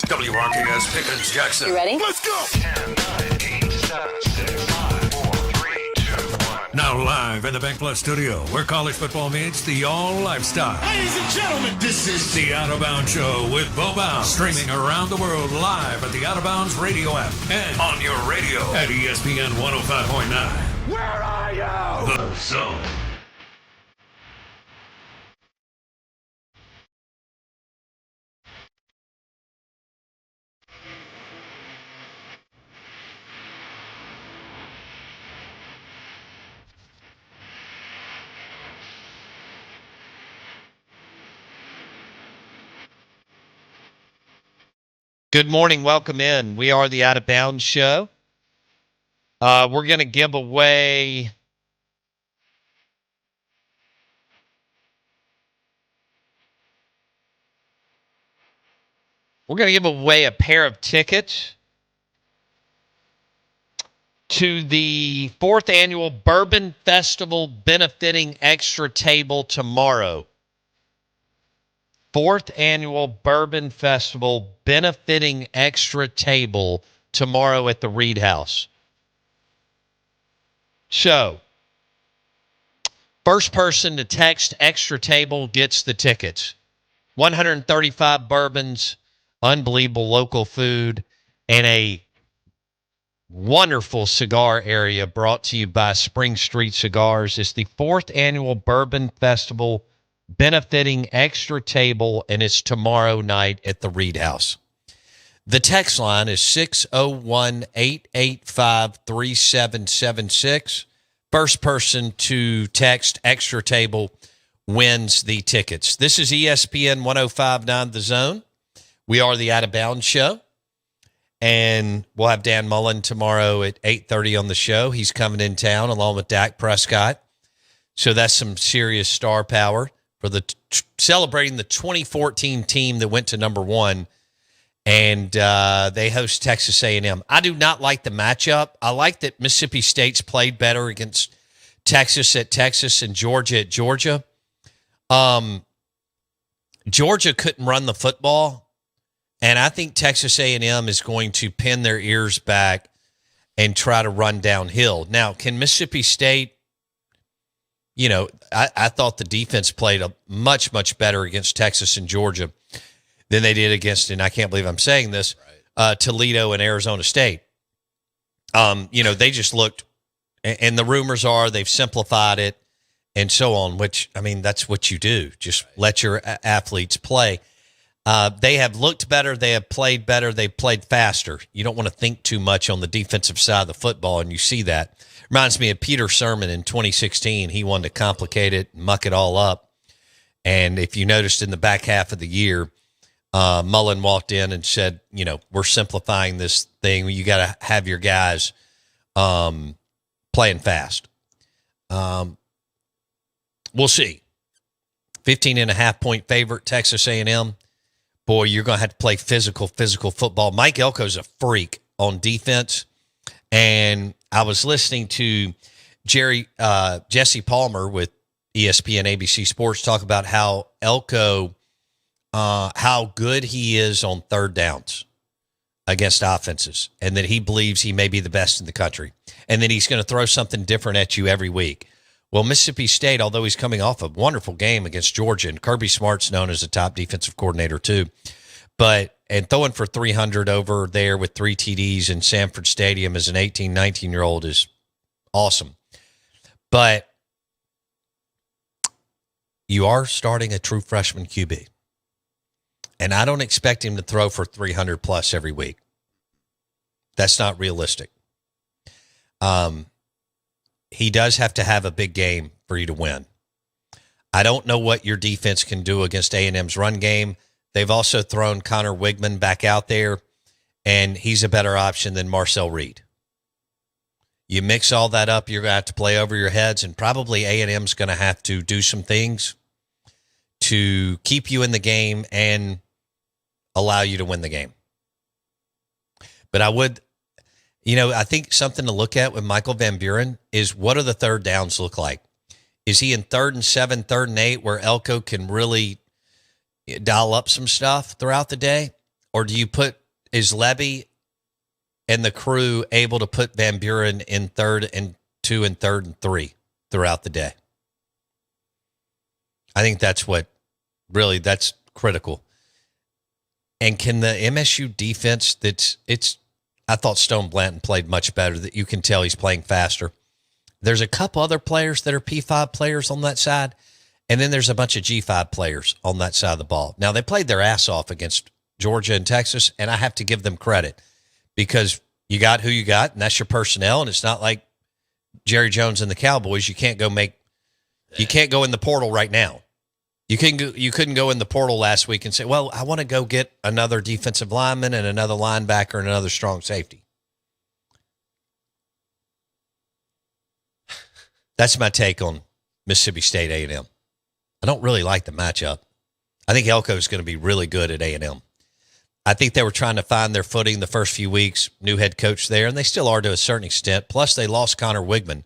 WRKS Pickens Jackson. You ready? Let's go! 10, 9, 8, 7, 6, 5, 4, 3, 2, 1. Now live in the Bank Plus studio, where college football meets the all lifestyle. Ladies and gentlemen, this is The Out of Bounds Show with Bo Bounds, streaming around the world live at the Out of Bounds radio app and on your radio at ESPN 105.9. Where are you? The Zone. Good morning. Welcome in. We are the Out of Bounds Show. We're going to give away a pair of tickets to the 4th annual Bourbon Festival benefiting extra table tomorrow. 4th annual Bourbon Festival benefiting extra table tomorrow at the Reed House. So, first person to text extra table gets the tickets. 135 bourbons, unbelievable local food, and a wonderful cigar area brought to you by Spring Street Cigars. It's the 4th annual Bourbon Festival benefiting extra table, and it's tomorrow night at the Reed House. The text line is 601-885-3776. First person to text extra table wins the tickets. This is ESPN 105.9 The Zone. We are the Out of Bounds Show, and we'll have Dan Mullen tomorrow at 8:30 on the show. He's coming in town along with Dak Prescott. So that's some serious star power for the celebrating the 2014 team that went to number 1, and they host Texas A&M. I do not like the matchup. I like that Mississippi State's played better against Texas at Texas and Georgia at Georgia. Georgia couldn't run the football, and I think Texas A&M is going to pin their ears back and try to run downhill. Now, can Mississippi State, I thought the defense played a much, much better against Texas and Georgia than they did against, and I can't believe I'm saying this, Toledo and Arizona State. They just looked, and the rumors are they've simplified it and so on, which, I mean, that's what you do. Just let your athletes play. They have looked better. They have played better. They've played faster. You don't want to think too much on the defensive side of the football, and you see that. Reminds me of Peter Sermon in 2016. He wanted to complicate it, muck it all up. And if you noticed in the back half of the year, Mullen walked in and said, we're simplifying this thing. You got to have your guys playing fast. We'll see. 15.5-point favorite, Texas A&M. Boy, you're going to have to play physical football. Mike Elko's a freak on defense. And I was listening to Jesse Palmer with ESPN ABC Sports talk about how Elko, how good he is on third downs against offenses, and that he believes he may be the best in the country, and that he's going to throw something different at you every week. Well, Mississippi State, although he's coming off a wonderful game against Georgia, and Kirby Smart's known as a top defensive coordinator too, and throwing for 300 over there with 3 TDs in Sanford Stadium as an 18, 19-year-old is awesome. But you are starting a true freshman QB. And I don't expect him to throw for 300 plus every week. That's not realistic. He does have to have a big game for you to win. I don't know what your defense can do against A&M's run game. They've also thrown Connor Wigman back out there, and he's a better option than Marcel Reed. You mix all that up, you're going to have to play over your heads, and probably A&M's going to have to do some things to keep you in the game and allow you to win the game. But I would, I think something to look at with Michael Van Buren is, what do the third downs look like? Is he in 3rd and 7, 3rd and 8, where Elko can really dial up some stuff throughout the day? Or do you is Levy and the crew able to put Van Buren in 3rd and 2 and 3rd and 3 throughout the day? I think that's that's critical. And can the MSU defense I thought Stone Blanton played much better. That you can tell he's playing faster. There's a couple other players that are P5 players on that side, and then there's a bunch of G5 players on that side of the ball. Now, they played their ass off against Georgia and Texas, and I have to give them credit because you got who you got, and that's your personnel, and it's not like Jerry Jones and the Cowboys. You can't go in the portal right now. You couldn't go in the portal last week and say, well, I want to go get another defensive lineman and another linebacker and another strong safety. That's my take on Mississippi State A&M. I don't really like the matchup. I think Elko is going to be really good at A&M. I think they were trying to find their footing the first few weeks, new head coach there, and they still are to a certain extent. Plus, they lost Connor Wigman.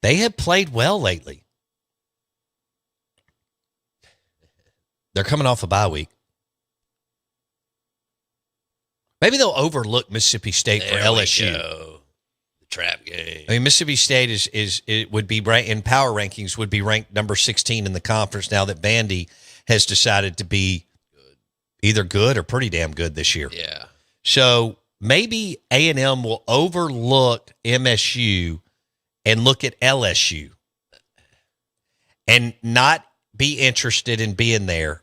They have played well lately. They're coming off a bye week. Maybe they'll overlook Mississippi State for LSU. The trap game. I mean, Mississippi State would be in power rankings would be ranked number 16 in the conference now that Vandy has decided to be either good or pretty damn good this year. Yeah. So maybe A&M will overlook MSU and look at LSU and not be interested in being there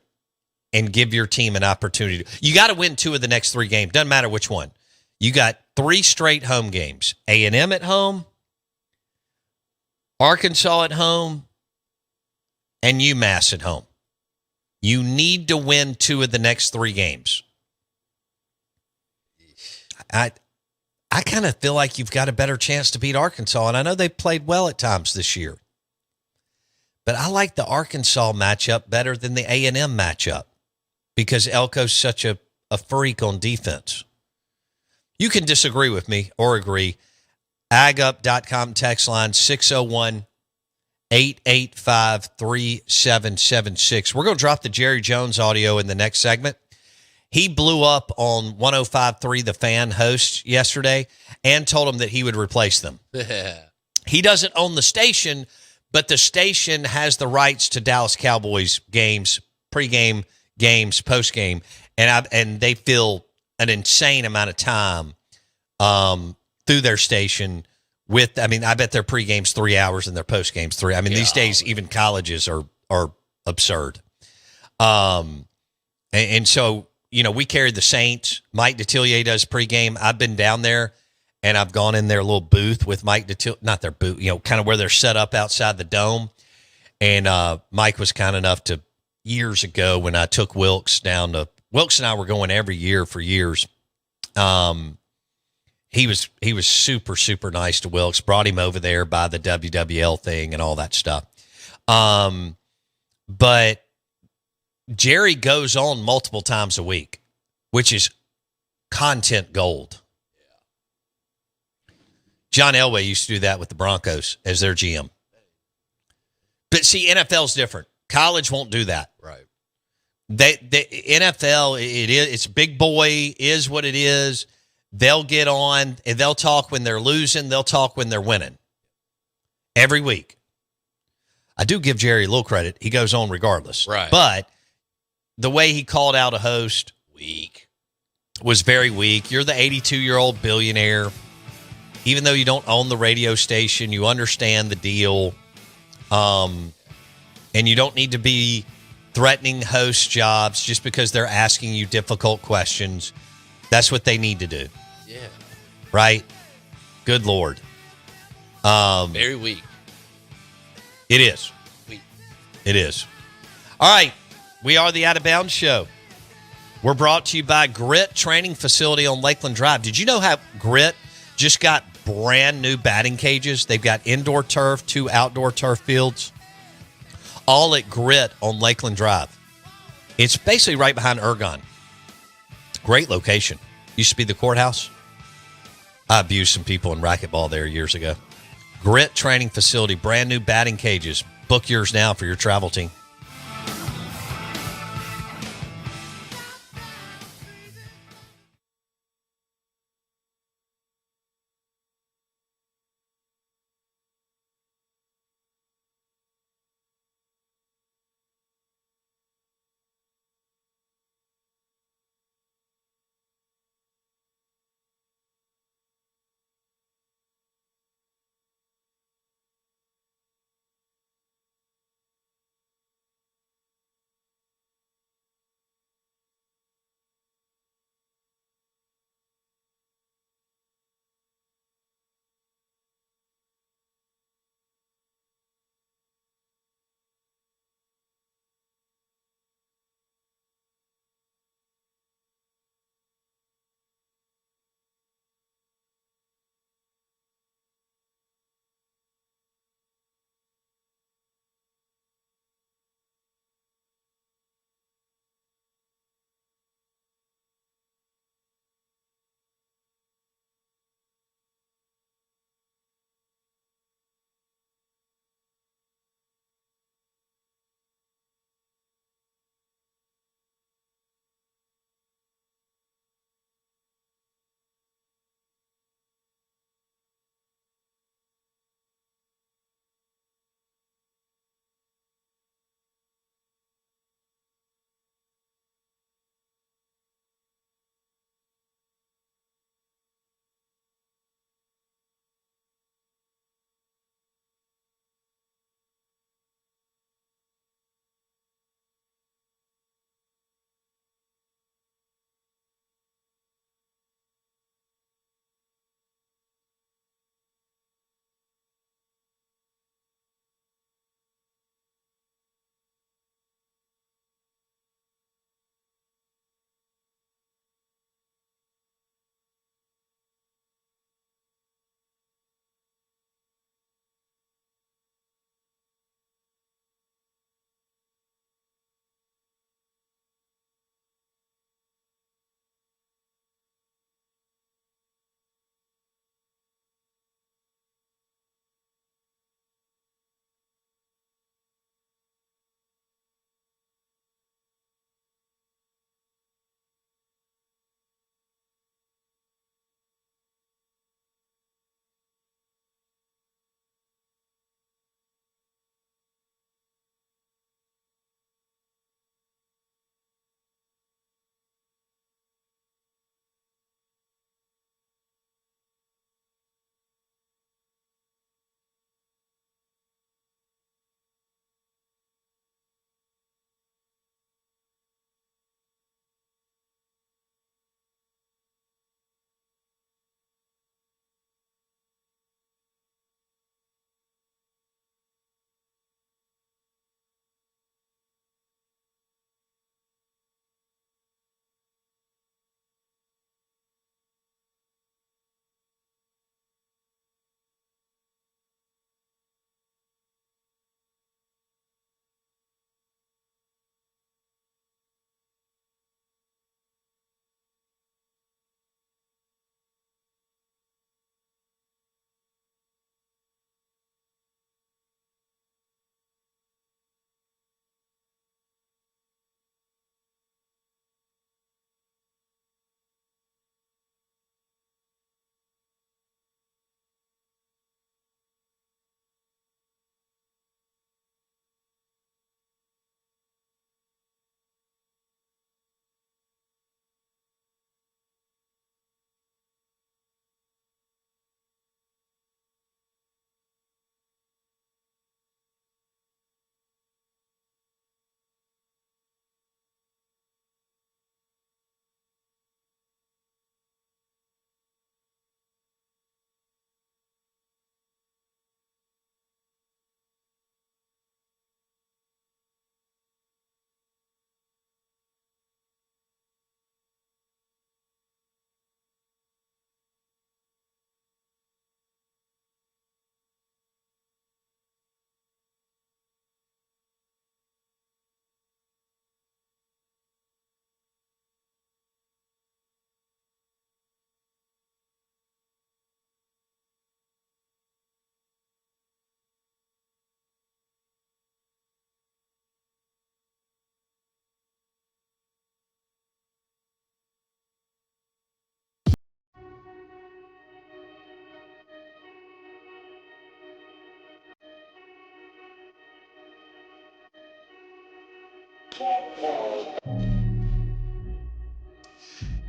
and give your team an opportunity. You got to win 2 of the next 3 games. Doesn't matter which one. You got 3 straight home games. A&M at home, Arkansas at home, and UMass at home. You need to win 2 of the next 3 games. I kind of feel like you've got a better chance to beat Arkansas, and I know they played well at times this year. But I like the Arkansas matchup better than the A&M matchup because Elko's such a freak on defense. You can disagree with me or agree. AgUp.com text line 601-885-3776. We're going to drop the Jerry Jones audio in the next segment. He blew up on 105.3 The Fan host yesterday and told him that he would replace them. He doesn't own the station, but the station has the rights to Dallas Cowboys games, pregame games, postgame, and they fill an insane amount of time through their station with. I mean, I bet their pregame's 3 hours and their postgame's 3. I mean, these days even colleges are absurd. And so we carried the Saints. Mike Detillier does pregame. I've been down there. And I've gone in their little booth with Mike Detillier, not their booth, kind of where they're set up outside the dome. And Mike was kind enough to, years ago when I took Wilkes down to, Wilkes and I were going every year for years. He was super, super nice to Wilkes, brought him over there by the WWL thing and all that stuff. But Jerry goes on multiple times a week, which is content gold. John Elway used to do that with the Broncos as their GM. But see, NFL's different. College won't do that. Right. The NFL, it's big boy, is what it is. They'll get on and they'll talk when they're losing. They'll talk when they're winning. Every week. I do give Jerry a little credit. He goes on regardless. Right. But the way he called out a host was very weak. You're the 82-year-old billionaire. Even though you don't own the radio station, you understand the deal. And you don't need to be threatening host jobs just because they're asking you difficult questions. That's what they need to do. Yeah. Right? Good Lord. Very weak. It is. Weak. It is. All right. We are the Out of Bounds Show. We're brought to you by Grit Training Facility on Lakeland Drive. Did you know how Grit just got brand new batting cages? They've got indoor turf, 2 outdoor turf fields, all at Grit on Lakeland Drive. It's basically right behind Ergon. Great location. Used to be the courthouse. I abused some people in racquetball there years ago. Grit Training Facility, brand new batting cages. Book yours now for your travel team.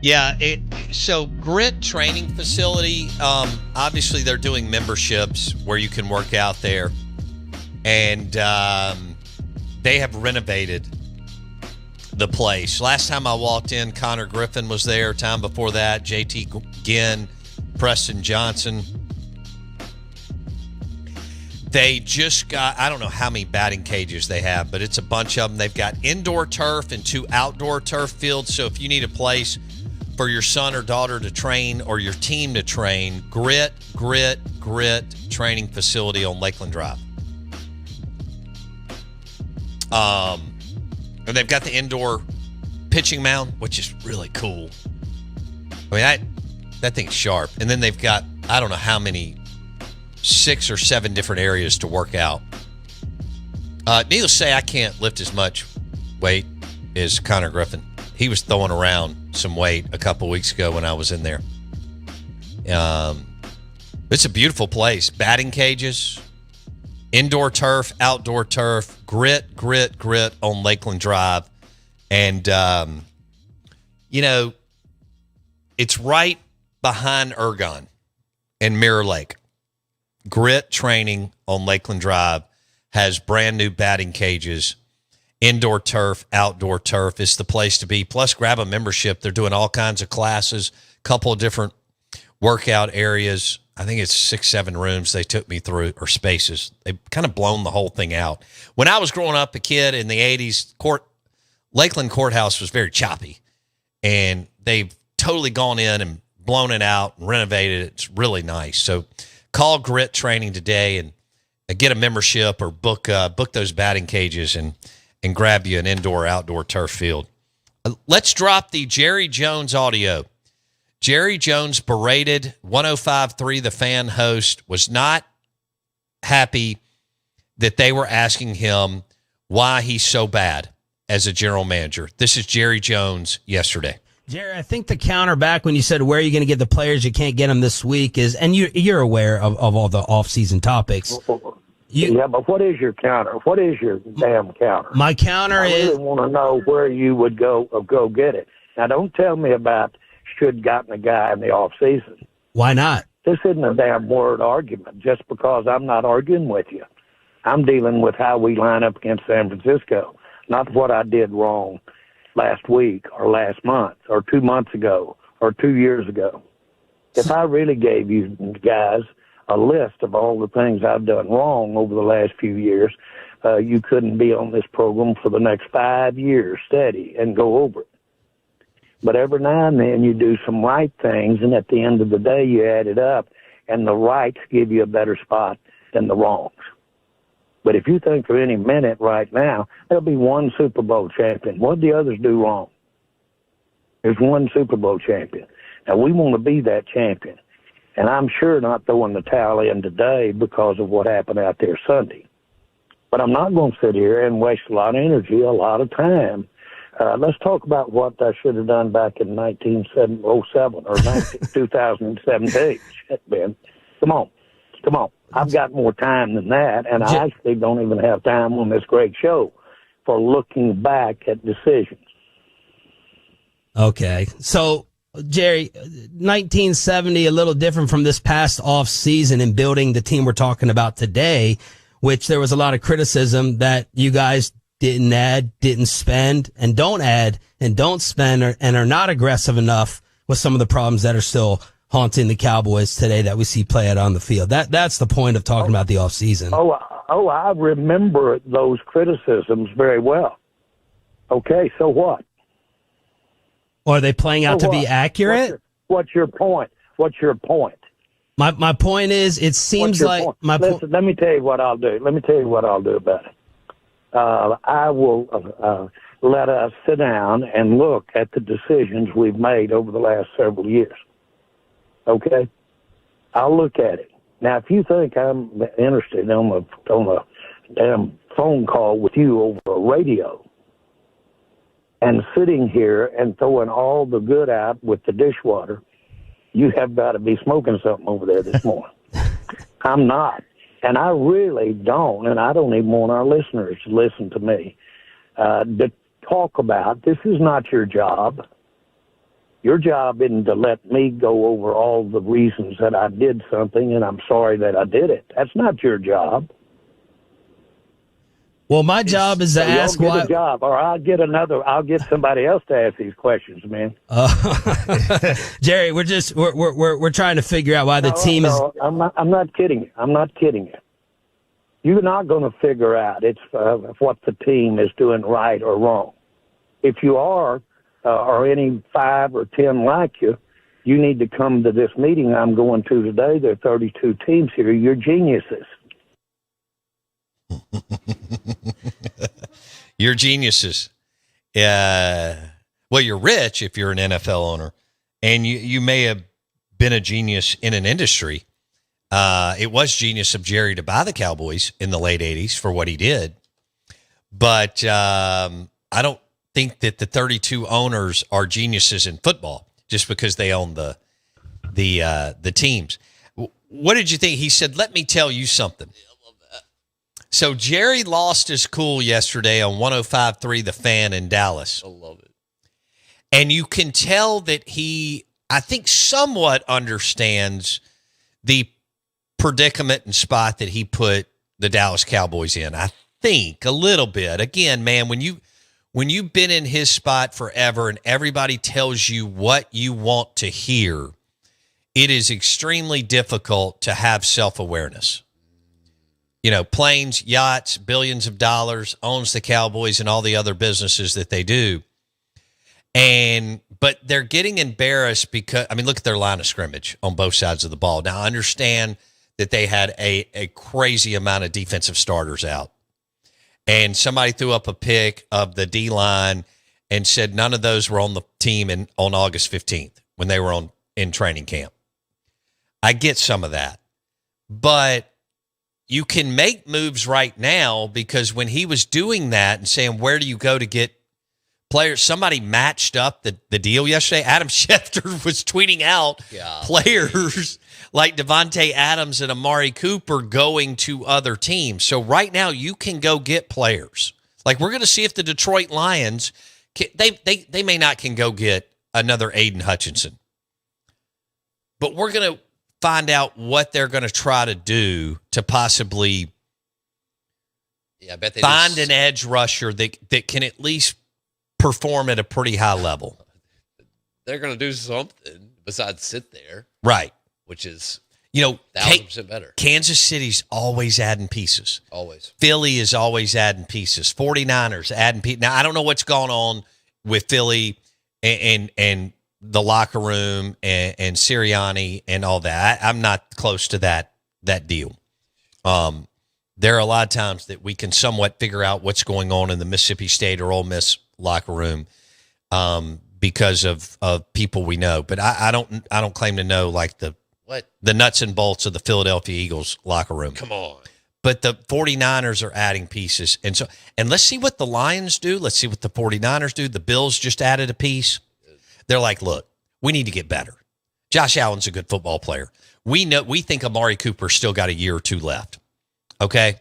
Yeah, so Grit Training Facility, obviously they're doing memberships where you can work out there. And they have renovated the place. Last time I walked in, Connor Griffin was there. Time before that, JT Ginn, Preston Johnson. They just got, I don't know how many batting cages they have, but it's a bunch of them. They've got indoor turf and 2 outdoor turf fields. So if you need a place for your son or daughter to train or your team to train, Grit Training Facility on Lakeland Drive. And they've got the indoor pitching mound, which is really cool. I mean, that thing's sharp. And then they've got, I don't know how many, 6 or 7 different areas to work out. Needless to say, I can't lift as much weight as Connor Griffin. He was throwing around some weight a couple weeks ago when I was in there. It's a beautiful place. Batting cages, indoor turf, outdoor turf, grit on Lakeland Drive. And, it's right behind Ergon and Mirror Lake. Grit Training on Lakeland Drive has brand new batting cages, indoor turf, outdoor turf. It's the place to be. Plus, grab a membership. They're doing all kinds of classes, couple of different workout areas. I think it's 6, 7 rooms they took me through, or spaces. They've kind of blown the whole thing out. When I was growing up, a kid in the 80s, Lakeland Courthouse was very choppy. And they've totally gone in and blown it out and renovated it. It's really nice. So call Grit Training today and get a membership or book those batting cages and grab you an indoor-outdoor turf field. Let's drop the Jerry Jones audio. Jerry Jones berated 105.3, the Fan host, was not happy that they were asking him why he's so bad as a general manager. This is Jerry Jones yesterday. Jerry, I think the counter back when you said, where are you going to get the players? You can't get them this week is, and you're aware of all the off-season topics. Yeah, but what is your counter? What is your damn counter? My counter I is... really want to know where you would go get it. Now, don't tell me about should gotten a guy in the off-season. Why not? This isn't a damn word argument just because I'm not arguing with you. I'm dealing with how we line up against San Francisco, not what I did wrong last week or last month or 2 months ago or 2 years ago. If I really gave you guys a list of all the things I've done wrong over the last few years, you couldn't be on this program for the next 5 years steady and go over it. But every now and then you do some right things, and at the end of the day you add it up, and the rights give you a better spot than the wrongs. But if you think for any minute right now, there'll be one Super Bowl champion. What did the others do wrong? There's one Super Bowl champion. Now, we want to be that champion. And I'm sure not throwing the towel in today because of what happened out there Sunday. But I'm not going to sit here and waste a lot of energy, a lot of time. Let's talk about what I should have done back in 1907 or 2017. Shit, Ben. Come on. I've got more time than that, and I actually don't even have time on this great show for looking back at decisions. Okay. So, Jerry, 1970, a little different from this past off season in building the team we're talking about today, which there was a lot of criticism that you guys didn't add, didn't spend, and don't add, and don't spend, and are not aggressive enough with some of the problems that are still haunting the Cowboys today that we see play out on the field. That's the point of talking about the offseason. Oh, I remember those criticisms very well. Okay, so what? Or are they playing out to be accurate? What's your point? My point is, it seems like Listen, let me tell you what I'll do. About it. I will let us sit down and look at the decisions we've made over the last several years. Okay? I'll look at it. Now, if you think I'm interested on a damn phone call with you over a radio and sitting here and throwing all the good out with the dishwater, you have got to be smoking something over there this morning. I'm not. And I really don't, and I don't even want our listeners to listen to me, talk about. This is not your job. Your job isn't to let me go over all the reasons that I did something and I'm sorry that I did it. That's not your job. Well, my job is to So y'all ask get why. a job, or I'll get somebody else to ask these questions, man. Jerry, we're trying to figure out why the team is. No, I'm not kidding you. I'm not kidding you. You're not going to figure out what the team is doing right or wrong. If you are, or any 5 or 10 like you, you need to come to this meeting I'm going to today. There are 32 teams here. You're geniuses. You're geniuses. Well, you're rich if you're an NFL owner, and you may have been a genius in an industry. It was genius of Jerry to buy the Cowboys in the late 80s for what he did. But I don't think that the 32 owners are geniuses in football just because they own the teams. What did you think? He said, let me tell you something. So Jerry lost his cool yesterday on 105.3 The Fan in Dallas. I love it. And you can tell that he, I think, somewhat understands the predicament and spot that he put the Dallas Cowboys in. I think a little bit. Again, man, when you've been in his spot forever and everybody tells you what you want to hear, it is extremely difficult to have self-awareness. You know, planes, yachts, billions of dollars, owns the Cowboys and all the other businesses that they do. But they're getting embarrassed because, I mean, look at their line of scrimmage on both sides of the ball. Now, I understand that they had a crazy amount of defensive starters out. And somebody threw up a pic of the D-line and said none of those were on the team on August 15th when they were in training camp. I get some of that. But you can make moves right now because when he was doing that and saying, where do you go to get players? Somebody matched up the deal yesterday. Adam Schefter was tweeting out players like Devontae Adams and Amari Cooper going to other teams. So right now you can go get players. Like we're going to see if the Detroit Lions, they may not can go get another Aiden Hutchinson. But we're going to find out what they're going to try to do to possibly I bet they find an edge rusher that can at least perform at a pretty high level. They're going to do something besides sit there. Right. Which is, 1,000% better. Kansas City's always adding pieces. Always. Philly is always adding pieces. 49ers adding pieces. Now, I don't know what's going on with Philly and the locker room and Sirianni and all that. I'm not close to that deal. There are a lot of times that we can somewhat figure out what's going on in the Mississippi State or Ole Miss locker room because of people we know. But I don't claim to know like the nuts and bolts of the Philadelphia Eagles locker room. Come on. But the 49ers are adding pieces. And let's see what the Lions do. Let's see what the 49ers do. The Bills just added a piece. They're like, look, we need to get better. Josh Allen's a good football player. We think Amari Cooper still got a year or two left. Okay?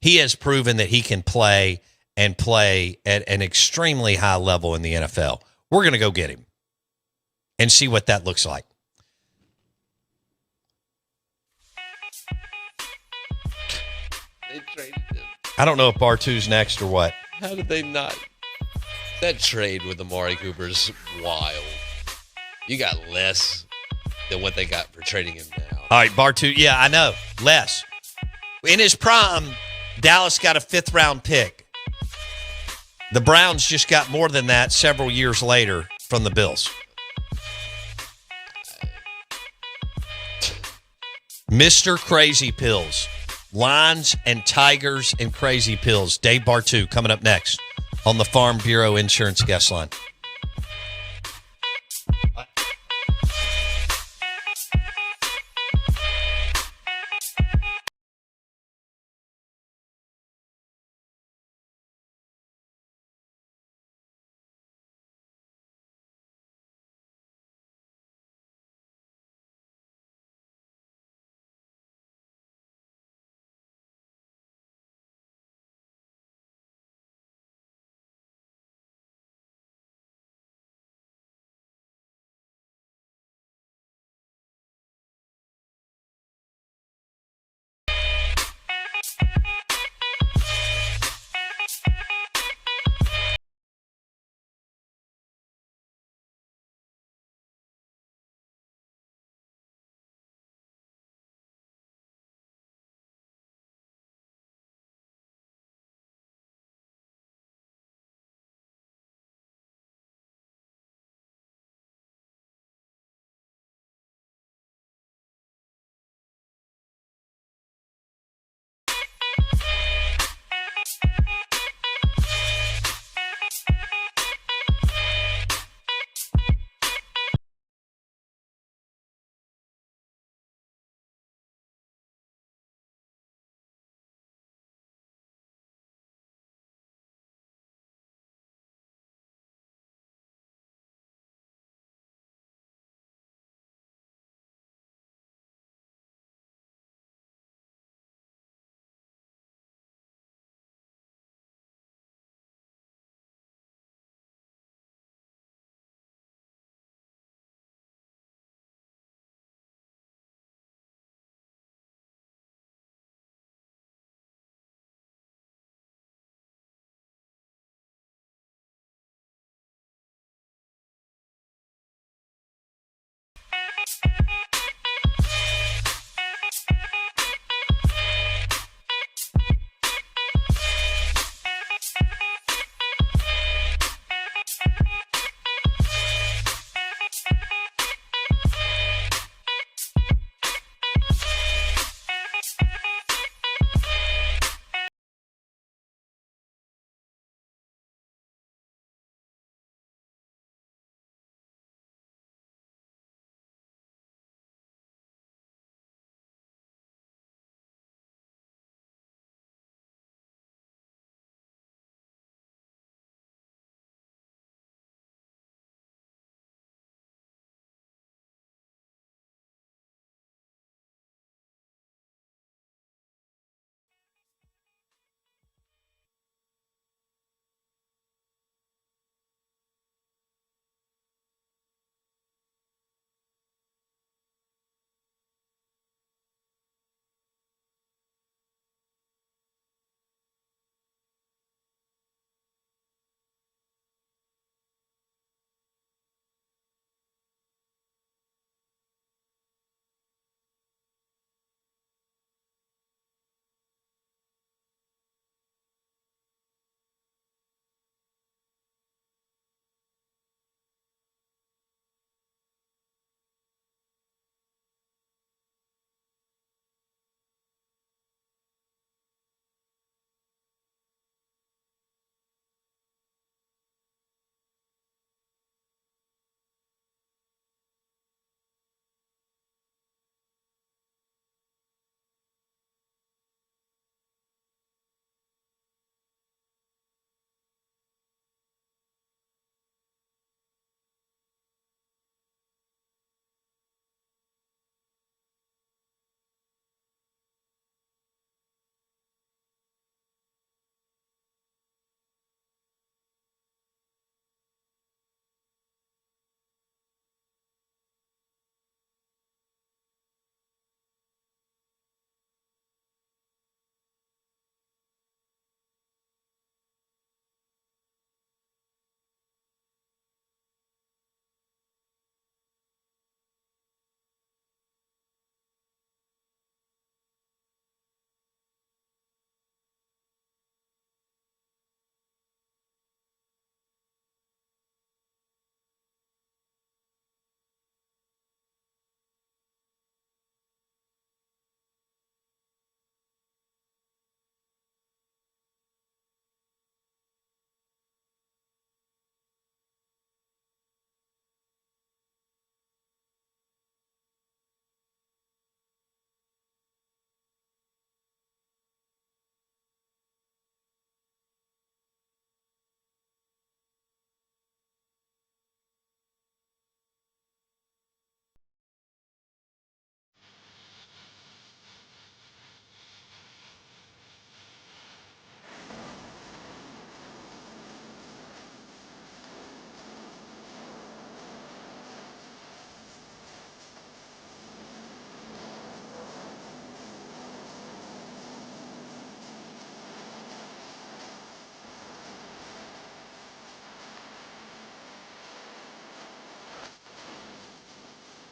He has proven that he can play and play at an extremely high level in the NFL. We're going to go get him and see what that looks like. They traded him. I don't know if Bartu's next or what. How did they not? That trade with Amari Cooper's wild. You got less than what they got for trading him now. All right, Bartu. Yeah, I know. Less. In his prime, Dallas got a 5th-round pick. The Browns just got more than that several years later from the Bills. Mr. Crazy Pills. Lions and Tigers and Crazy Pills. Dave Bartu coming up next on the Farm Bureau Insurance Guest Line.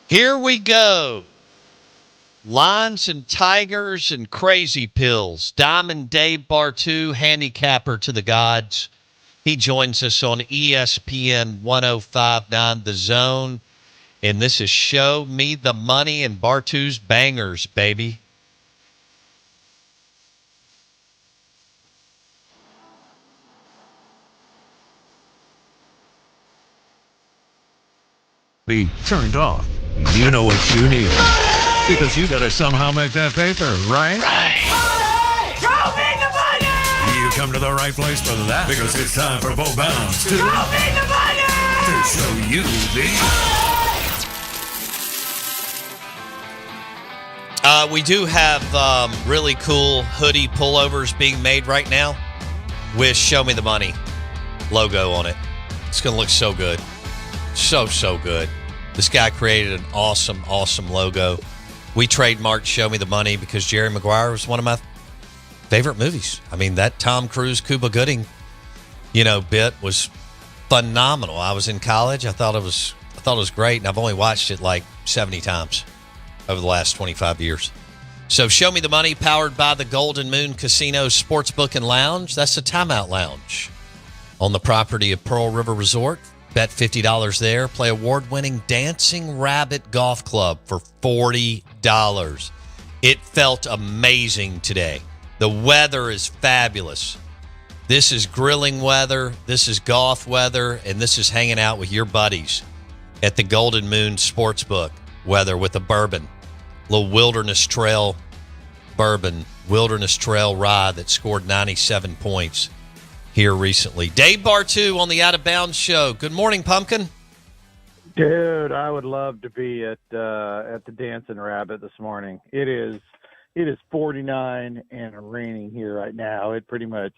Here we go. Lions and Tigers and Crazy Pills. Diamond Dave Bartu, handicapper to the gods. He joins us on ESPN 105.9 The Zone. And this is Show Me the Money and Bartu's Bangers, baby. Be turned off. You know what you need. Because you gotta somehow make that paper, right? Show me the money! You come to the right place for that. Because it's time for Bo Bounds to Show me the money! show you the... We do have really cool hoodie pullovers being made right now with Show Me the Money logo on it. It's going to look so good. So good. This guy created an awesome logo. We trademarked Show Me the Money because Jerry Maguire was one of my favorite movies. I mean, that Tom Cruise, Cuba Gooding, bit was phenomenal. I was in college. I thought it thought it was great, and I've only watched it like 70 times over the last 25 years. So Show Me the Money, powered by the Golden Moon Casino Sportsbook and Lounge. That's the Timeout Lounge on the property of Pearl River Resort. Bet $50 there. Play award-winning Dancing Rabbit Golf Club for $40. It felt amazing today. The weather is fabulous. This is grilling weather, this is golf weather, and this is hanging out with your buddies at the Golden Moon Sportsbook weather with a bourbon. Little Wilderness Trail bourbon, Wilderness Trail rye that scored 97 points here recently. Dave Bartu on the Out of Bounds Show. Good morning, Pumpkin. Dude, I would love to be at the Dancing Rabbit this morning. It is 49 and raining here right now. It pretty much,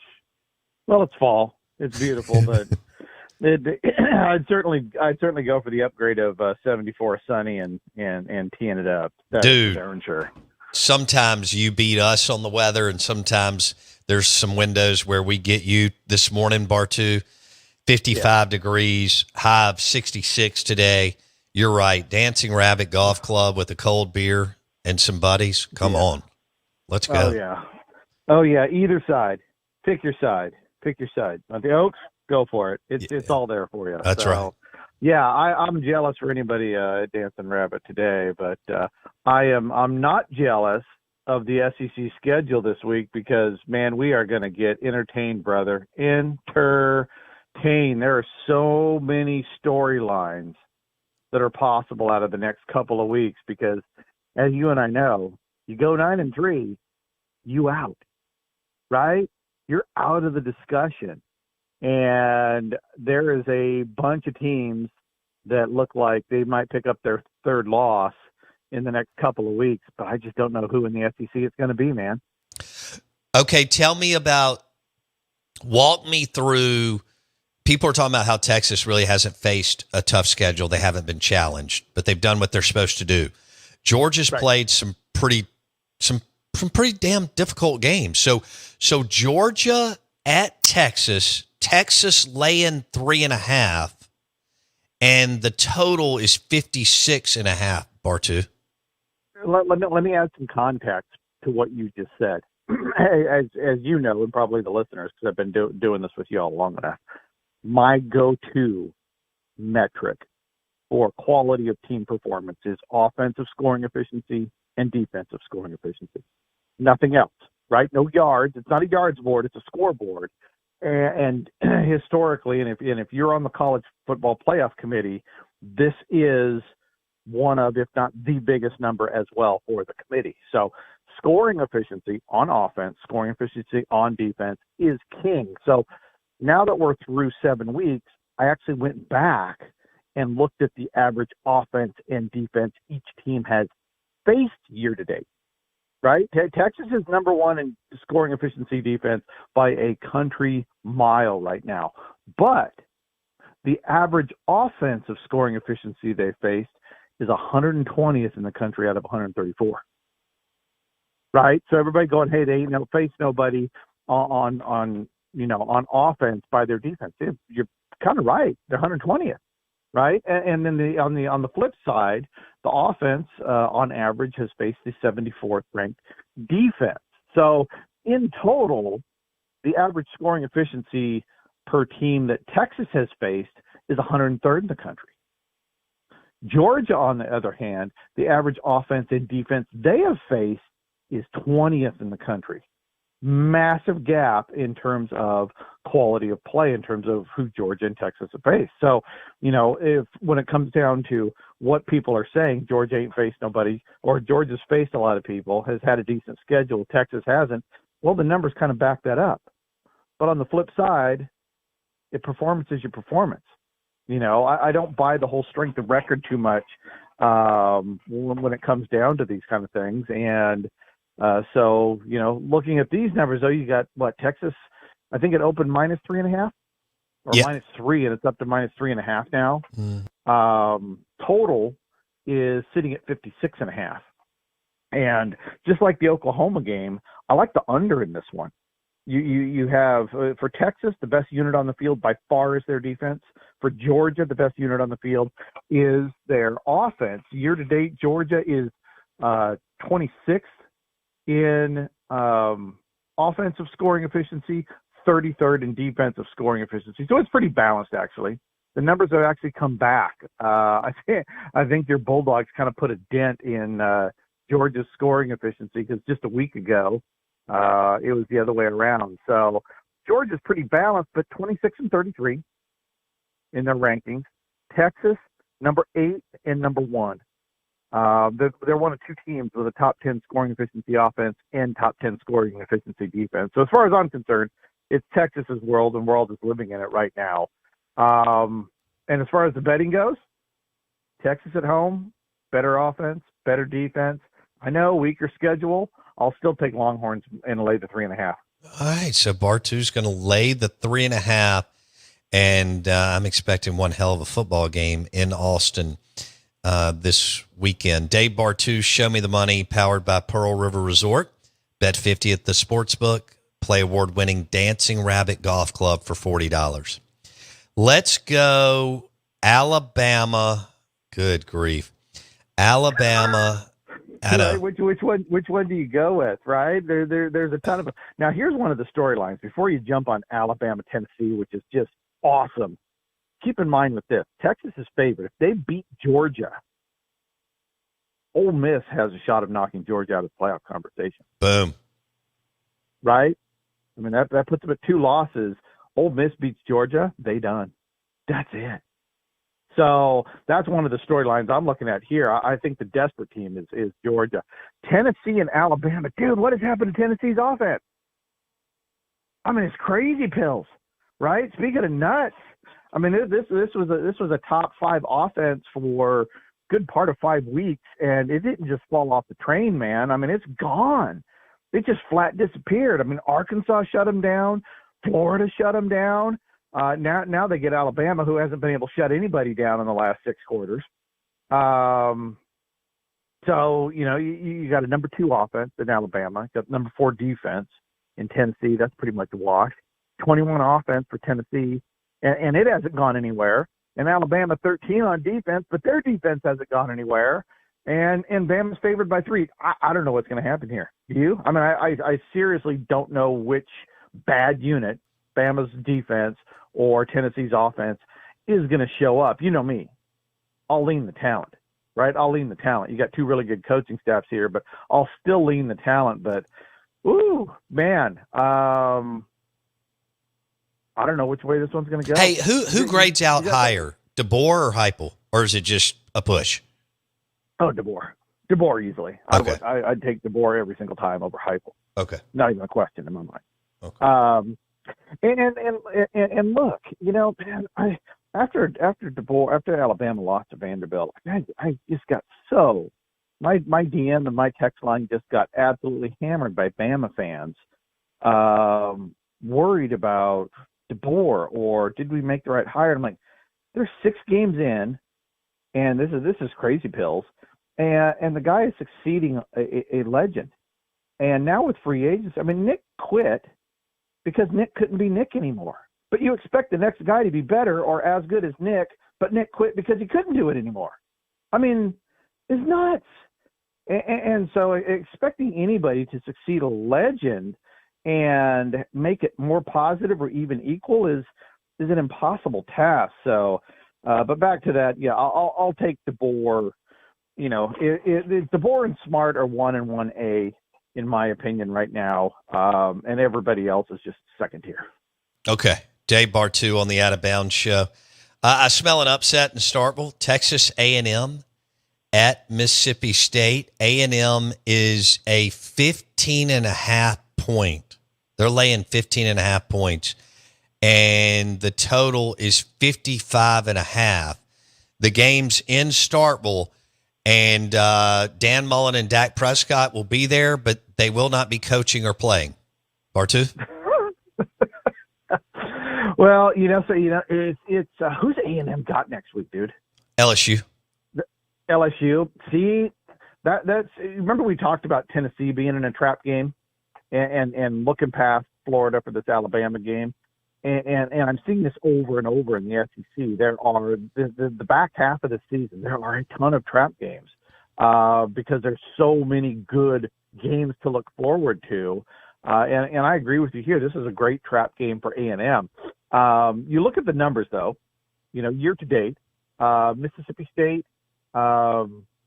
well, it's fall. It's beautiful, but I'd certainly go for the upgrade of 74 sunny and teeing it up. That's Dude, for darn sure. Sometimes you beat us on the weather, and sometimes there's some windows where we get you. This morning, Bartu, 55 degrees, high of 66 today. You're right. Dancing Rabbit Golf Club with a cold beer and some buddies. Come on. Let's go. Oh, yeah. Either side. Pick your side. On the Oaks, go for it. It's all there for you. That's right. Yeah, I'm jealous for anybody at Dancing Rabbit today, but I'm not jealous of the SEC schedule this week because, man, we are going to get entertained, brother. Entertained. There are so many storylines that are possible out of the next couple of weeks because, as you and I know, you go 9-3, you out, right? You're out of the discussion. And there is a bunch of teams that look like they might pick up their third loss in the next couple of weeks, but I just don't know who in the SEC it's going to be, man. Okay, walk me through. People are talking about how Texas really hasn't faced a tough schedule. They haven't been challenged, but they've done what they're supposed to do. Georgia's played some pretty damn difficult games. So Georgia at Texas laying 3.5, and the total is 56.5. Bartu. Let me add some context to what you just said. As you know, and probably the listeners, because I've been doing this with you all long enough, my go-to metric for quality of team performance is offensive scoring efficiency and defensive scoring efficiency. Nothing else, right? No yards. It's not a yards board. It's a scoreboard. And historically, and if you're on the college football playoff committee, this is one of, if not the biggest number as well for the committee. So scoring efficiency on offense, scoring efficiency on defense is king. So now that we're through 7 weeks, I actually went back and looked at the average offense and defense each team has faced year to date. Right? Texas is number one in scoring efficiency defense by a country mile right now. But the average offensive scoring efficiency they faced is 120th in the country out of 134. Right? So everybody going, hey, they face nobody on offense by their defense. You're kind of right. They're 120th. Right, and then on the flip side, the offense on average has faced the 74th ranked defense. So in total, the average scoring efficiency per team that Texas has faced is 103rd in the country. Georgia, on the other hand, the average offense and defense they have faced is 20th in the country. Massive gap in terms of quality of play, in terms of who Georgia and Texas have faced. So, if when it comes down to what people are saying, Georgia ain't faced nobody, or Georgia's faced a lot of people, has had a decent schedule, Texas hasn't, well, the numbers kind of back that up. But on the flip side, performance is your performance. I don't buy the whole strength of record too much when it comes down to these kind of things. And so, looking at these numbers, though, you got Texas, I think it opened -3.5 or -3, and it's up to -3.5 now. Total is sitting at 56.5. And just like the Oklahoma game, I like the under in this one. You have, for Texas, the best unit on the field by far is their defense. For Georgia, the best unit on the field is their offense. Year to date, Georgia is 26th in offensive scoring efficiency, 33rd in defensive scoring efficiency. So it's pretty balanced, actually. The numbers have actually come back. I think your Bulldogs kind of put a dent in Georgia's scoring efficiency, because just a week ago it was the other way around. So Georgia's pretty balanced, but 26 and 33 in their rankings. Texas, number 8 and number 1. They're one of two teams with a top 10 scoring efficiency offense and top 10 scoring efficiency defense. So as far as I'm concerned, it's Texas's world, and we're all just living in it right now. And as far as the betting goes, Texas at home, better offense, better defense. I know, weaker schedule. I'll still take Longhorns and lay the 3.5. All right, so Bartoo's going to lay the 3.5, and I'm expecting one hell of a football game in Austin this weekend. Dave Bartoo, Show Me the Money, powered by Pearl River Resort. Bet 50 at the Sportsbook. Play award-winning Dancing Rabbit Golf Club for $40. Let's go Alabama. Good grief. Alabama. Which one do you go with, right? There's a ton of them. Now, here's one of the storylines. Before you jump on Alabama, Tennessee, which is just awesome, keep in mind with this. Texas is favored. If they beat Georgia, Ole Miss has a shot of knocking Georgia out of the playoff conversation. Boom. Right? I mean, that puts them at 2 losses. Ole Miss beats Georgia, they done. That's it. So that's one of the storylines I'm looking at here. I think the desperate team is Georgia. Tennessee and Alabama. Dude, what has happened to Tennessee's offense? I mean, it's crazy pills, right? Speaking of nuts, I mean, this was a top 5 offense for a good part of 5 weeks, and it didn't just fall off the train, man. I mean, it's gone. It just flat disappeared. I mean, Arkansas shut them down. Florida shut them down. Now they get Alabama, who hasn't been able to shut anybody down in the last 6 quarters. So, you got a number 2 offense in Alabama. You got number 4 defense in Tennessee. That's pretty much a wash. 21 offense for Tennessee, and it hasn't gone anywhere. And Alabama 13 on defense, but their defense hasn't gone anywhere. And Bama's favored by 3. I don't know what's going to happen here. Do you? I mean, I seriously don't know which bad unit, Bama's defense or Tennessee's offense, is going to show up. You know me. I'll lean the talent, right? I'll lean the talent. You got 2 really good coaching staffs here, but I'll still lean the talent. But, ooh, man, I don't know which way this one's going to go. Hey, who grades out higher, DeBoer or Heupel, or is it just a push? Oh, DeBoer. DeBoer easily. Okay. I'd take DeBoer every single time over Heupel. Okay. Not even a question in my mind. Okay. And look, man, after Alabama lost to Vanderbilt, I just got so my DM and my text line just got absolutely hammered by Bama fans, worried about DeBoer or did we make the right hire? I'm like, there's 6 games in, and this is crazy pills, and the guy is succeeding a legend, and now with free agents, I mean, Nick quit because Nick couldn't be Nick anymore. But you expect the next guy to be better or as good as Nick, but Nick quit because he couldn't do it anymore. I mean, it's nuts. And so expecting anybody to succeed a legend and make it more positive or even equal is an impossible task. So, but back to that, yeah, I'll take DeBoer. DeBoer and Smart are 1 and 1A. In my opinion right now, and everybody else is just second tier. Okay. Dave Bartoo on the Out of Bounds show. I smell an upset in Starkville. Texas A&M at Mississippi State. A&M is a 15.5 point. They're laying 15.5 points, and the total is 55.5. The game's in Starkville. And Dan Mullen and Dak Prescott will be there, but they will not be coaching or playing. Bartoo? Well, it's who's A&M got next week, dude? LSU. LSU. See, that's remember we talked about Tennessee being in a trap game and looking past Florida for this Alabama game. and I'm seeing this over and over in the SEC. There are the back half of the season. There are a ton of trap games because there's so many good games to look forward to. And I agree with you here. This is a great trap game for A&M. You look at the numbers, though. Year to date, Mississippi State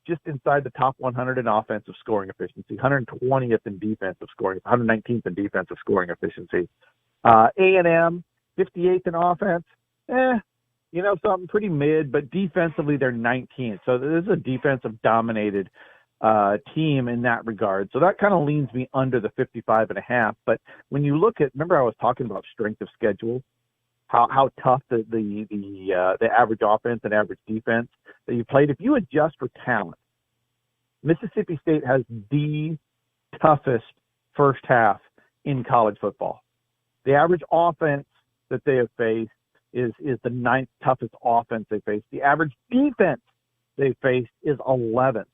just inside the top 100 in offensive scoring efficiency, 120th in defensive scoring, 119th in defensive scoring efficiency. A&M, 58th in offense. Something pretty mid, but defensively they're 19th. So this is a defensive-dominated team in that regard. So that kind of leans me under the 55.5. But when you look at, remember I was talking about strength of schedule, how tough the average offense and average defense that you played. If you adjust for talent, Mississippi State has the toughest first half in college football. The average offense that they have faced is the 9th toughest offense they faced. The average defense they faced is 11th.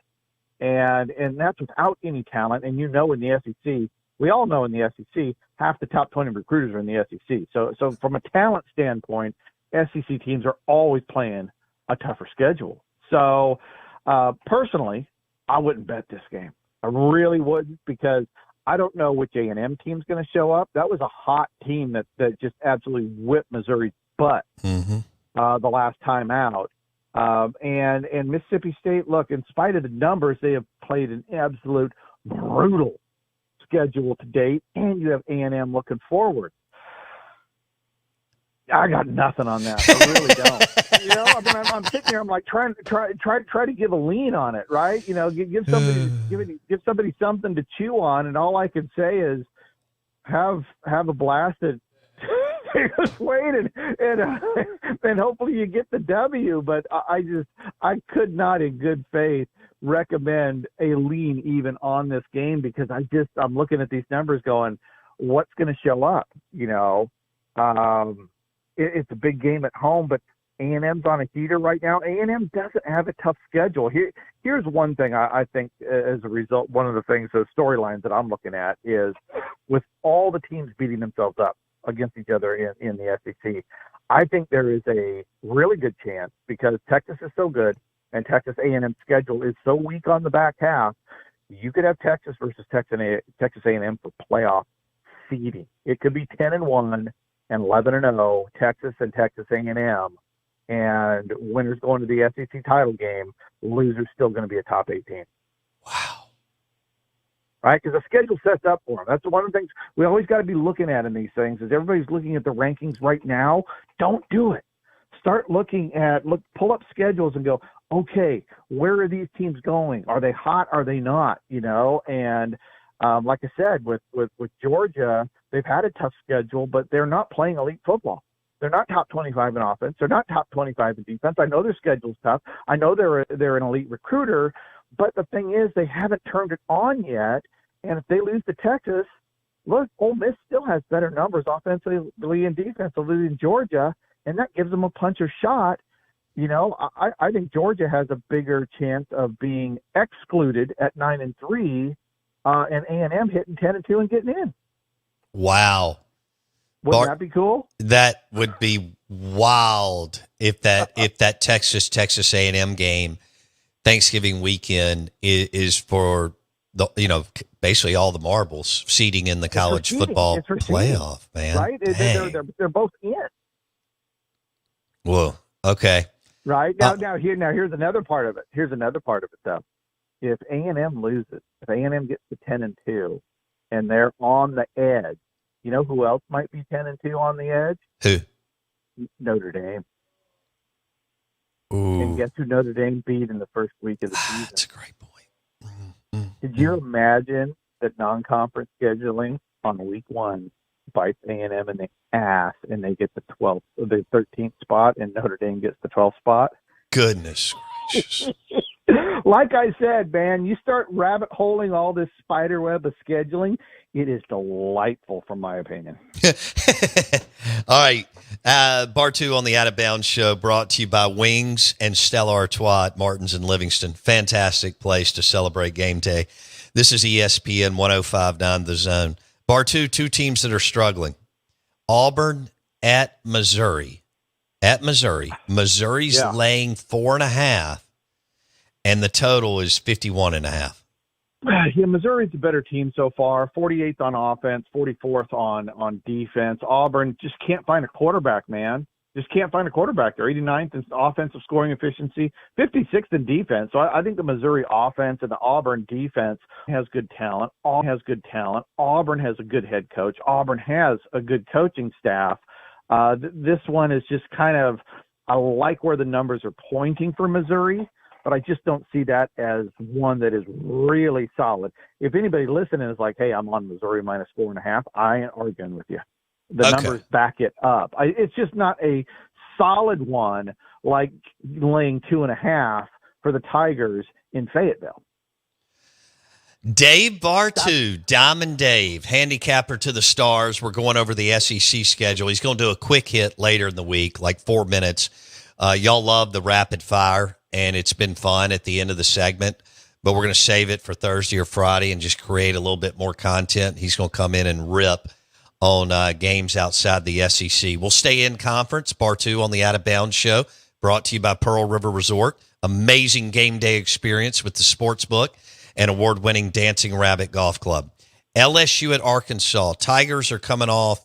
And that's without any talent. And in the SEC, we all know in the SEC, half the top 20 recruiters are in the SEC. So from a talent standpoint, SEC teams are always playing a tougher schedule. So personally, I wouldn't bet this game. I really wouldn't, because I don't know which A&M team's going to show up. That was a hot team that just absolutely whipped Missouri's butt the last time out. And Mississippi State, look, in spite of the numbers, they have played an absolute brutal schedule to date, and you have A&M looking forward. I got nothing on that. I really don't. I'm sitting here. I'm like trying to give a lean on it, right? Give somebody something to chew on, and all I can say is have a blast at Taylor's Wade, and hopefully you get the W. But I could not, in good faith, recommend a lean even on this game, because I'm looking at these numbers going, what's going to show up? It's a big game at home, but A&M's on a heater right now. A&M doesn't have a tough schedule. Here's one thing I think as a result, one of the things, the storylines that I'm looking at is, with all the teams beating themselves up against each other in the SEC, I think there is a really good chance, because Texas is so good and Texas A&M schedule is so weak on the back half, you could have Texas versus Texas A&M for playoff seeding. It could be 10-1 and 11-0, Texas and Texas A&M, and winners going to the SEC title game, losers still going to be a top 18. Wow. Right? Because the schedule sets up for them. That's one of the things we always got to be looking at in these things, is everybody's looking at the rankings right now. Don't do it. Start pull up schedules and go, okay, where are these teams going? Are they hot? Are they not? And like I said, with Georgia, they've had a tough schedule, but they're not playing elite football. They're not top 25 in offense. They're not top 25 in defense. I know their schedule's tough. I know they're an elite recruiter, but the thing is, they haven't turned it on yet. And if they lose to Texas, look, Ole Miss still has better numbers offensively and defensively than Georgia, and that gives them a puncher's shot. I think Georgia has a bigger chance of being excluded at 9-3, and A&M hitting 10-2 and getting in. Wow. Wouldn't that be cool? That would be wild if that Texas A&M game Thanksgiving weekend is for basically all the marbles seeding in the college football playoff, man. Right? They're both in. Whoa. Okay. Right now here's another part of it. Though. If A&M loses, if A&M gets to 10-2, and they're on the edge, you know who else might be 10-2 on the edge? Who? Notre Dame. Ooh. And guess who Notre Dame beat in the first week of the season? That's a great point. Mm-hmm. Could you imagine that non-conference scheduling on week 1 bites A&M in the ass, and they get the 13th spot, and Notre Dame gets the 12th spot? Goodness gracious. Like I said, man, you start rabbit holing all this spider web of scheduling, it is delightful, from my opinion. All right. Bar 2 on the Out of Bounds show, brought to you by Wings and Stella Artois at Martin's in Livingston. Fantastic place to celebrate game day. This is ESPN 105.9 The Zone. Bar 2, two teams that are struggling. Auburn at Missouri. At Missouri. Missouri's Yeah. laying 4.5, and the total is 51.5. Yeah, Missouri's a better team so far. 48th on offense, 44th on defense. Auburn just can't find a quarterback, man. Just can't find a quarterback. They're 89th in offensive scoring efficiency, 56th in defense. So I think the Missouri offense and the Auburn defense has good talent. Auburn has good talent. Auburn has a good head coach. Auburn has a good coaching staff. This one is just kind of, I like where the numbers are pointing for Missouri, but I just don't see that as one that is really solid. If anybody listening is like, hey, I'm on Missouri minus 4.5, I ain't arguing with you. The numbers back it up. It's just not a solid one like laying 2.5 for the Tigers in Fayetteville. Dave Bartu, Diamond Dave, handicapper to the stars. We're going over the SEC schedule. He's going to do a quick hit later in the week, like 4 minutes. Y'all love the rapid fire, and it's been fun at the end of the segment, but we're going to save it for Thursday or Friday and just create a little bit more content. He's going to come in and rip on games outside the SEC. We'll stay in conference. Bartu on the Out of Bounds show, brought to you by Pearl River Resort. Amazing game day experience with the sports book and award-winning Dancing Rabbit Golf Club. LSU at Arkansas. Tigers are coming off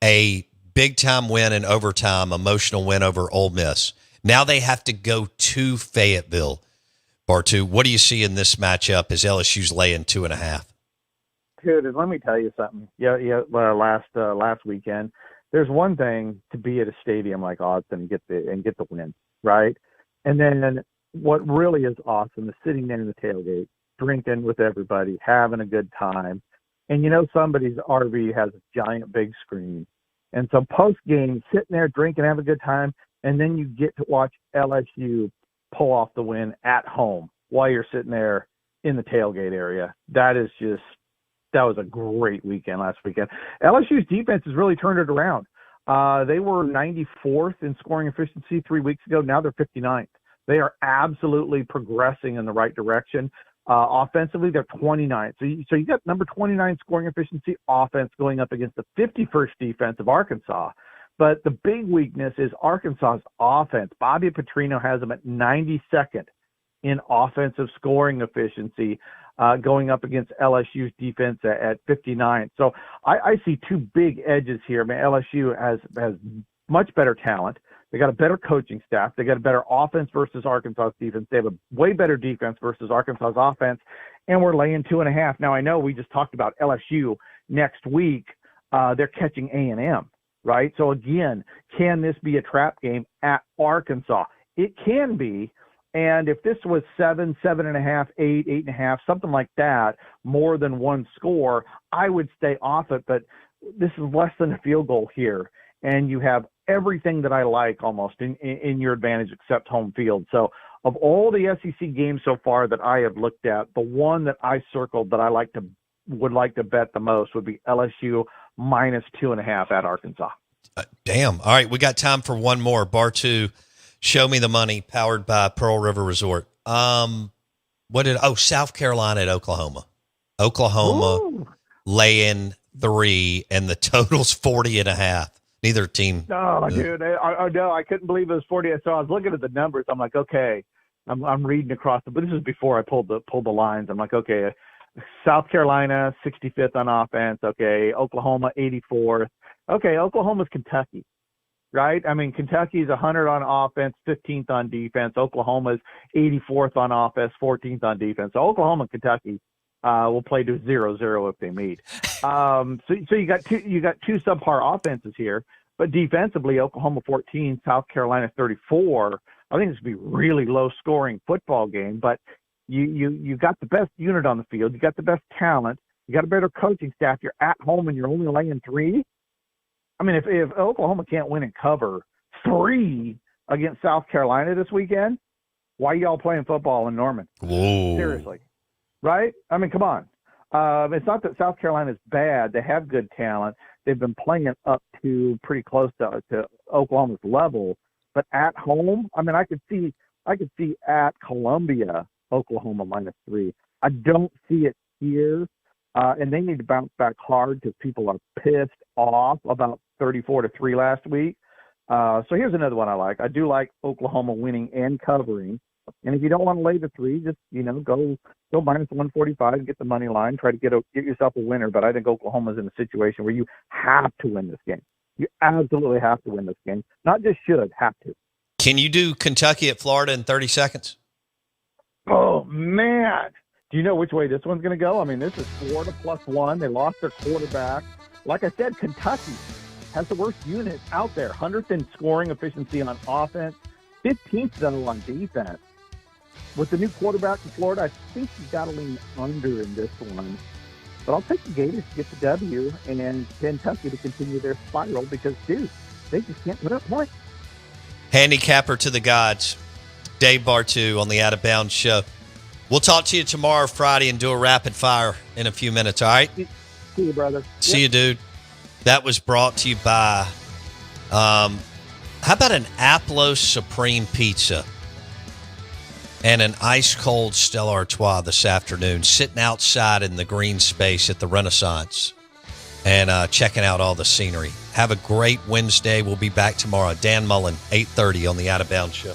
a big-time win in overtime, emotional win over Ole Miss. Now they have to go to Fayetteville. Bartu, what do you see in this matchup as LSU's laying 2.5? Dude, let me tell you something. Last weekend, there's one thing to be at a stadium like Austin and get the win, right? And then what really is awesome is sitting there in the tailgate, drinking with everybody, having a good time. And somebody's RV has a giant big screen. And so post game, sitting there drinking, having a good time, and then you get to watch LSU pull off the win at home while you're sitting there in the tailgate area. That was a great weekend last weekend. LSU's defense has really turned it around. They were 94th in scoring efficiency 3 weeks ago. Now they're 59th. They are absolutely progressing in the right direction. Offensively, they're 29th. So you got number 29 scoring efficiency offense going up against the 51st defense of Arkansas. But the big weakness is Arkansas's offense. Bobby Petrino has them at 92nd in offensive scoring efficiency, going up against LSU's defense at 59th. So I see two big edges here. Man, LSU has much better talent. They got a better coaching staff. They got a better offense versus Arkansas's defense. They have a way better defense versus Arkansas's offense. And we're laying 2.5. Now, I know we just talked about LSU next week. They're catching A&M, right? So, again, can this be a trap game at Arkansas? It can be. And if this was 7, 7.5, 8, 8.5, something like that, more than one score, I would stay off it. But this is less than a field goal here. And you have everything that I like almost in your advantage except home field. So of all the SEC games so far that I have looked at, the one that I circled that I would like to bet the most would be LSU minus 2.5 at Arkansas. Damn. All right, we got time for one more. Bartu, show me the money, powered by Pearl River Resort. South Carolina at Oklahoma. Oklahoma laying 3, and the total's 40.5. Neither team. No, dude. I couldn't believe it was 40. So I was looking at the numbers. I'm like, okay. I'm reading across but this is before I pulled the lines. I'm like, okay, South Carolina 65th on offense. Okay, Oklahoma 84th. Okay, Oklahoma's Kentucky, right? I mean, Kentucky's 100 on offense, 15th on defense. Oklahoma's 84th on offense, 14th on defense. So Oklahoma and Kentucky will play to 0-0 if they meet. So you got two subpar offenses here, but defensively, Oklahoma 14, South Carolina 34. I think this would be a really low scoring football game, but you got the best unit on the field. You got the best talent. You got a better coaching staff. You're at home and you're only laying 3. I mean, if Oklahoma can't win and cover 3 against South Carolina this weekend, why are y'all playing football in Norman? Whoa. Seriously. Right? I mean, come on. It's not that South Carolina's bad. They have good talent. They've been playing up to pretty close to Oklahoma's level. But at home, I mean, I could see at Columbia, Oklahoma minus 3. I don't see it here. and they need to bounce back hard because people are pissed off about 34-3 last week. So here's another one I like. I do like Oklahoma winning and covering. And if you don't want to lay the 3, just go minus 145, get the money line, try to get yourself a winner. But I think Oklahoma's in a situation where you have to win this game. You absolutely have to win this game. Not just should, have to. Can you do Kentucky at Florida in 30 seconds? Oh, man. Do you know which way this one's going to go? I mean, this is Florida +1. They lost their quarterback. Like I said, Kentucky has the worst unit out there. 100th in scoring efficiency on offense, 15th, though, on defense. With the new quarterback in Florida, I think you've got to lean under in this one. But I'll take the Gators to get the W and Kentucky to continue their spiral because, dude, they just can't put up points. Handicapper to the gods, Dave Bartu on the Out of Bounds Show. We'll talk to you tomorrow, Friday, and do a rapid fire in a few minutes, all right? See you, brother. See you, dude. That was brought to you by, how about an Aplos Supreme Pizza and an ice-cold Stella Artois this afternoon, sitting outside in the green space at the Renaissance and checking out all the scenery. Have a great Wednesday. We'll be back tomorrow. Dan Mullen, 8:30 on the Out of Bounds Show.